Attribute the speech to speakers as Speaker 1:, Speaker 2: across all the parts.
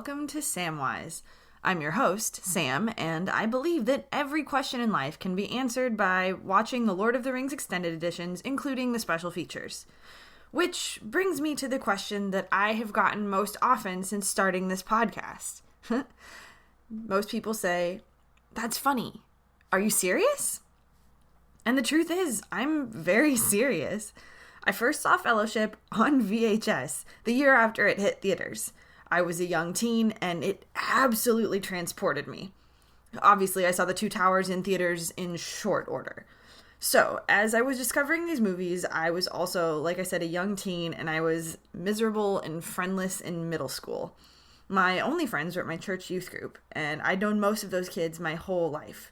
Speaker 1: welcome to Samwise. I'm your host, Sam, and I believe that every question in life can be answered by watching the Lord of the Rings extended editions, including the special features. Which brings me to the question that I have gotten most often since starting this podcast. Most people say, "That's funny. Are you serious?" And the truth is, I'm very serious. I first saw Fellowship on VHS the year after it hit theaters. I was a young teen, and it absolutely transported me. Obviously, I saw The Two Towers in theaters in short order. So, as I was discovering these movies, I was also, like I said, a young teen, and I was miserable and friendless in middle school. My only friends were at my church youth group, and I'd known most of those kids my whole life.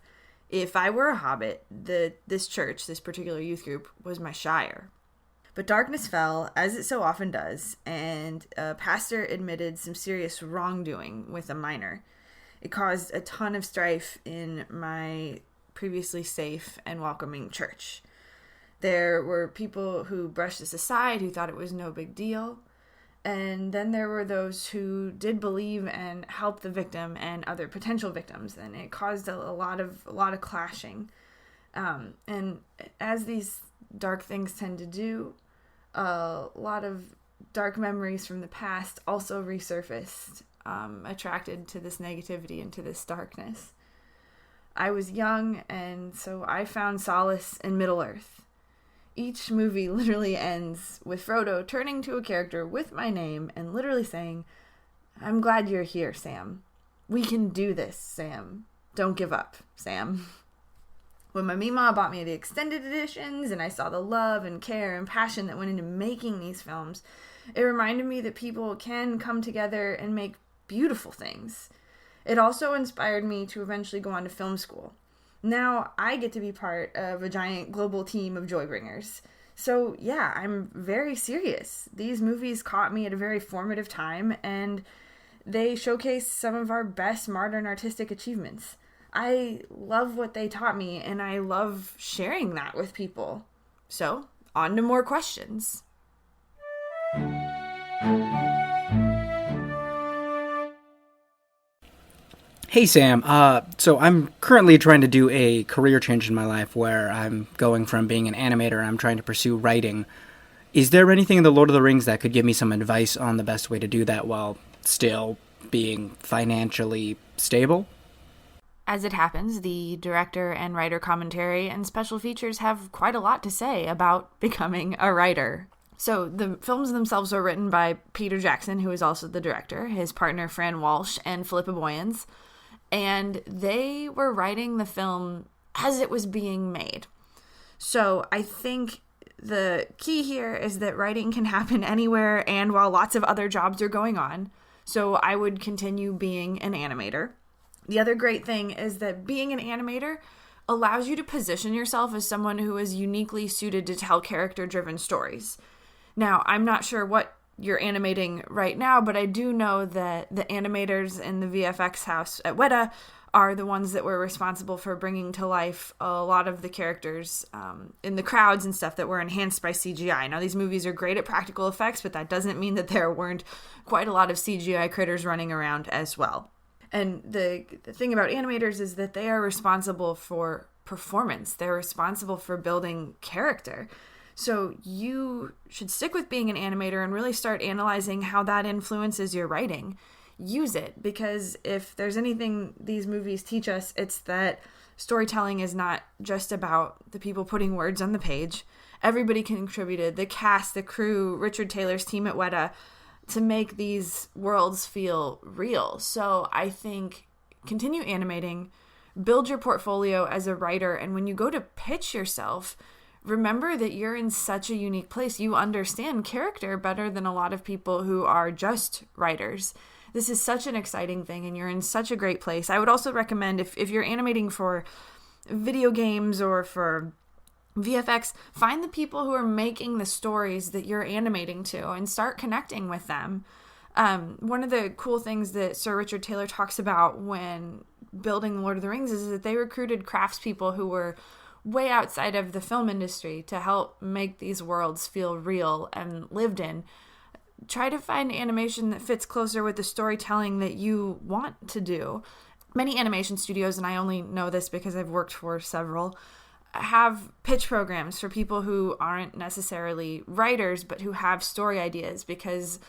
Speaker 1: If I were a hobbit, this church, this particular youth group, was my shire. But darkness fell, as it so often does, and a pastor admitted some serious wrongdoing with a minor. It caused a ton of strife in my previously safe and welcoming church. There were people who brushed this aside, who thought it was no big deal. And then there were those who did believe and help the victim and other potential victims. And it caused a lot of clashing. And as these dark things tend to do, a lot of dark memories from the past also resurfaced, attracted to this negativity and to this darkness. I was young, and so I found solace in Middle-earth. Each movie literally ends with Frodo turning to a character with my name and literally saying, "I'm glad you're here, Sam. We can do this, Sam. Don't give up, Sam." When my Meemaw bought me the extended editions and I saw the love and care and passion that went into making these films, it reminded me that people can come together and make beautiful things. It also inspired me to eventually go on to film school. Now I get to be part of a giant global team of joybringers. So yeah, I'm very serious. These movies caught me at a very formative time, and they showcase some of our best modern artistic achievements. I love what they taught me, and I love sharing that with people. So, on to more questions.
Speaker 2: Hey Sam, so I'm currently trying to do a career change in my life where I'm going from being an animator and I'm trying to pursue writing. Is there anything in the Lord of the Rings that could give me some advice on the best way to do that while still being financially stable?
Speaker 1: As it happens, the director and writer commentary and special features have quite a lot to say about becoming a writer. So the films themselves are written by Peter Jackson, who is also the director, his partner Fran Walsh, and Philippa Boyens. And they were writing the film as it was being made. So I think the key here is that writing can happen anywhere and while lots of other jobs are going on. So I would continue being an animator. The other great thing is that being an animator allows you to position yourself as someone who is uniquely suited to tell character-driven stories. Now, I'm not sure what you're animating right now, but I do know that the animators in the VFX house at Weta are the ones that were responsible for bringing to life a lot of the characters in the crowds and stuff that were enhanced by CGI. Now, these movies are great at practical effects, but that doesn't mean that there weren't quite a lot of CGI critters running around as well. And the thing about animators is that they are responsible for performance. They're responsible for building character. So you should stick with being an animator and really start analyzing how that influences your writing. Use it, because if there's anything these movies teach us, it's that storytelling is not just about the people putting words on the page. Everybody contributed, the cast, the crew, Richard Taylor's team at Weta, to make these worlds feel real. So I think continue animating, build your portfolio as a writer, and when you go to pitch yourself, remember that you're in such a unique place. You understand character better than a lot of people who are just writers. This is such an exciting thing, and you're in such a great place. I would also recommend if you're animating for video games or for VFX, find the people who are making the stories that you're animating to and start connecting with them. One of the cool things that Sir Richard Taylor talks about when building The Lord of the Rings is that they recruited craftspeople who were way outside of the film industry to help make these worlds feel real and lived in. try to find animation that fits closer with the storytelling that you want to do. Many animation studios, and I only know this because I've worked for several, have pitch programs for people who aren't necessarily writers, but who have story ideas, because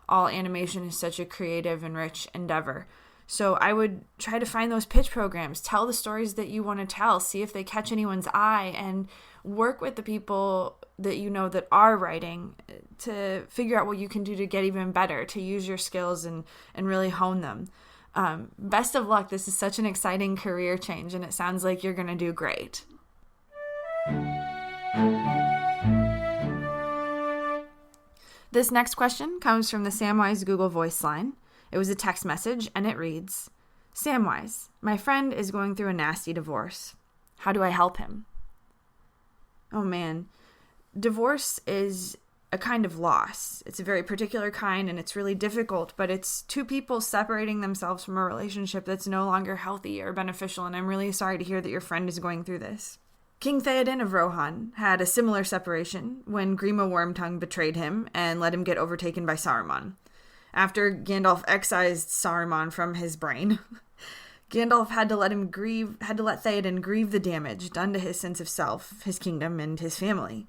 Speaker 1: all animation is such a creative and rich endeavor. So I would try to find those pitch programs, tell the stories that you want to tell, see if they catch anyone's eye, and work with the people that you know that are writing to figure out what you can do to get even better, to use your skills and really hone them. Best of luck. This is such an exciting career change, and it sounds like you're going to do great. This next question comes from the Samwise Google Voice line. It was a text message, and it reads, Samwise, my friend is going through a nasty divorce. How do I help him? Oh man, divorce is a kind of loss. It's a very particular kind, and it's really difficult, but it's two people separating themselves from a relationship that's no longer healthy or beneficial, and I'm really sorry to hear that your friend is going through this. King Theoden of Rohan had a similar separation when Grima Wormtongue betrayed him and let him get overtaken by Saruman. After Gandalf excised Saruman from his brain, Gandalf had to let Theoden grieve the damage done to his sense of self, his kingdom, and his family.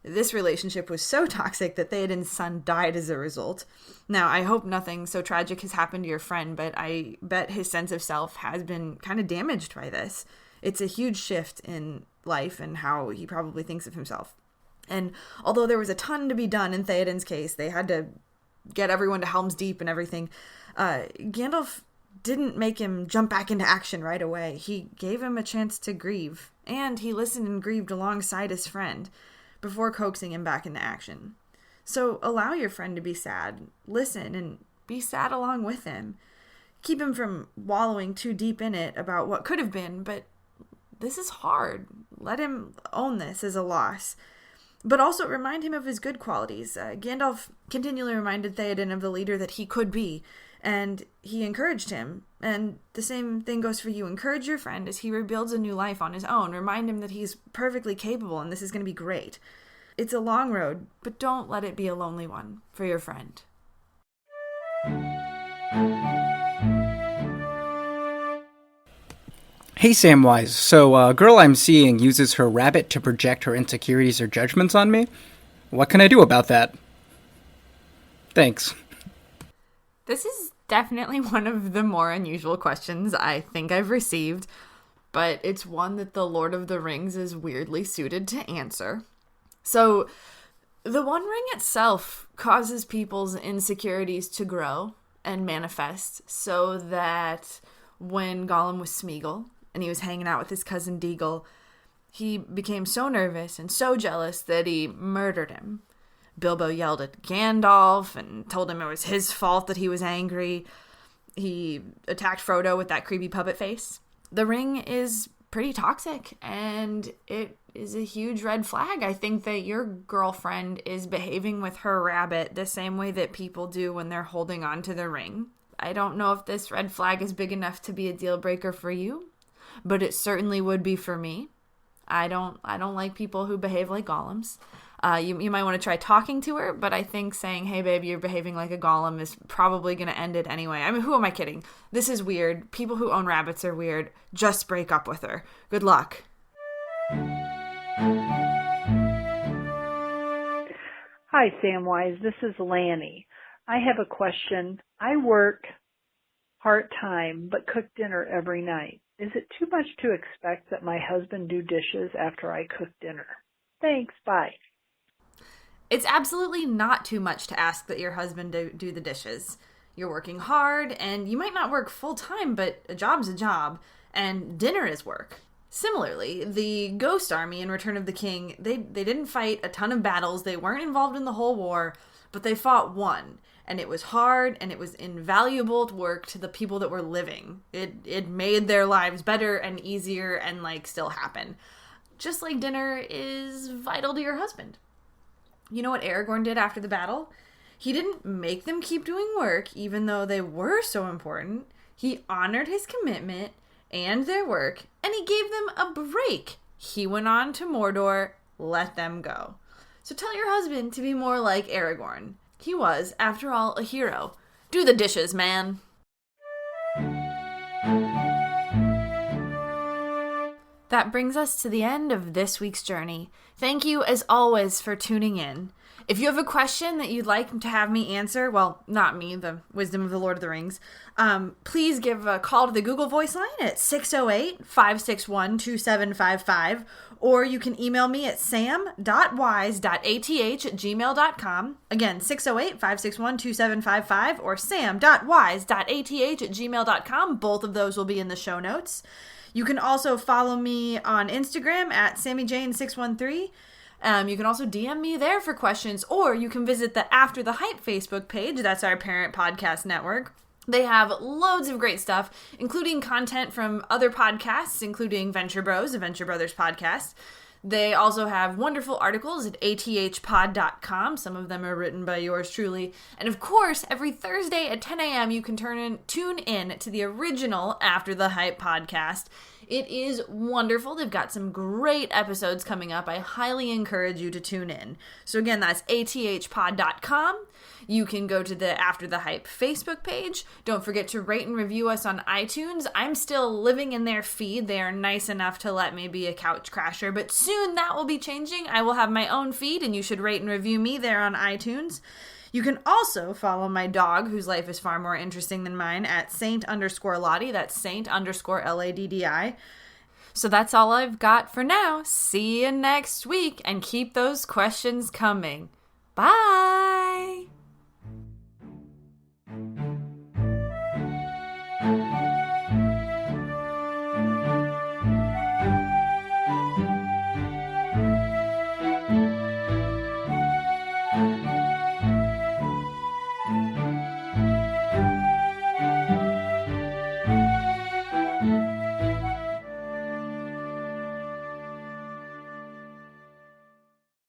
Speaker 1: This relationship was so toxic that Theoden's son died as a result. Now, I hope nothing so tragic has happened to your friend, but I bet his sense of self has been kind of damaged by this. It's a huge shift in life and how he probably thinks of himself. And although there was a ton to be done in Theoden's case, they had to get everyone to Helm's Deep and everything, Gandalf didn't make him jump back into action right away. He gave him a chance to grieve, and he listened and grieved alongside his friend before coaxing him back into action. So allow your friend to be sad. Listen and be sad along with him. Keep him from wallowing too deep in it about what could have been, but this is hard. Let him own this as a loss. But also remind him of his good qualities. Gandalf continually reminded Theoden of the leader that he could be, and he encouraged him. And the same thing goes for you. Encourage your friend as he rebuilds a new life on his own. Remind him that he's perfectly capable and this is going to be great. It's a long road, but don't let it be a lonely one for your friend.
Speaker 2: Hey Samwise, so a girl I'm seeing uses her rabbit to project her insecurities or judgments on me. What can I do about that? Thanks.
Speaker 1: This is definitely one of the more unusual questions I think I've received, but it's one that the Lord of the Rings is weirdly suited to answer. So, the One Ring itself causes people's insecurities to grow and manifest so that when Gollum was Smeagol, and he was hanging out with his cousin Deagle, he became so nervous and so jealous that he murdered him. Bilbo yelled at Gandalf and told him it was his fault that he was angry. He attacked Frodo with that creepy puppet face. The ring is pretty toxic, and it is a huge red flag. I think that your girlfriend is behaving with her rabbit the same way that people do when they're holding on to the ring. I don't know if this red flag is big enough to be a deal breaker for you, but it certainly would be for me. I don't like people who behave like golems. You might want to try talking to her, but I think saying, hey babe, you're behaving like a golem is probably going to end it anyway. I mean, who am I kidding? This is weird. People who own rabbits are weird. Just break up with her. Good luck.
Speaker 3: Hi, Samwise. This is Lanny. I have a question. I work part-time but cook dinner every night. Is it too much to expect that my husband do dishes after I cook dinner? Thanks. Bye.
Speaker 1: It's absolutely not too much to ask that your husband do the dishes. You're working hard, and you might not work full-time, but a job's a job, and dinner is work. Similarly, the Ghost Army in Return of the King, they didn't fight a ton of battles, they weren't involved in the whole war, but they fought one. And it was hard, and it was invaluable work to the people that were living. It made their lives better and easier and, still happen. Just like dinner is vital to your husband. You know what Aragorn did after the battle? He didn't make them keep doing work, even though they were so important. He honored his commitment and their work, and he gave them a break. He went on to Mordor, let them go. So tell your husband to be more like Aragorn. He was, after all, a hero. Do the dishes, man. That brings us to the end of this week's journey. Thank you, as always, for tuning in. If you have a question that you'd like to have me answer, well, not me, the wisdom of the Lord of the Rings, please give a call to the Google Voice line at 608-561-2755, or you can email me at sam.wise.ath@gmail.com. Again, 608-561-2755 or sam.wise.ath@gmail.com. Both of those will be in the show notes. You can also follow me on Instagram at SammyJane613. You can also DM me there for questions, or you can visit the After the Hype Facebook page. That's our parent podcast network. They have loads of great stuff, including content from other podcasts, including Venture Bros, a Venture Brothers podcast. They also have wonderful articles at athpod.com. Some of them are written by yours truly. And of course, every Thursday at 10 a.m., you can tune in to the original After the Hype podcast. It is wonderful. They've got some great episodes coming up. I highly encourage you to tune in. So again, that's athpod.com. You can go to the After the Hype Facebook page. Don't forget to rate and review us on iTunes. I'm still living in their feed. They are nice enough to let me be a couch crasher, but soon that will be changing. I will have my own feed, and you should rate and review me there on iTunes. You can also follow my dog, whose life is far more interesting than mine, at Saint_Laddi. That's Saint_Laddi. So that's all I've got for now. See you next week, and keep those questions coming. Bye!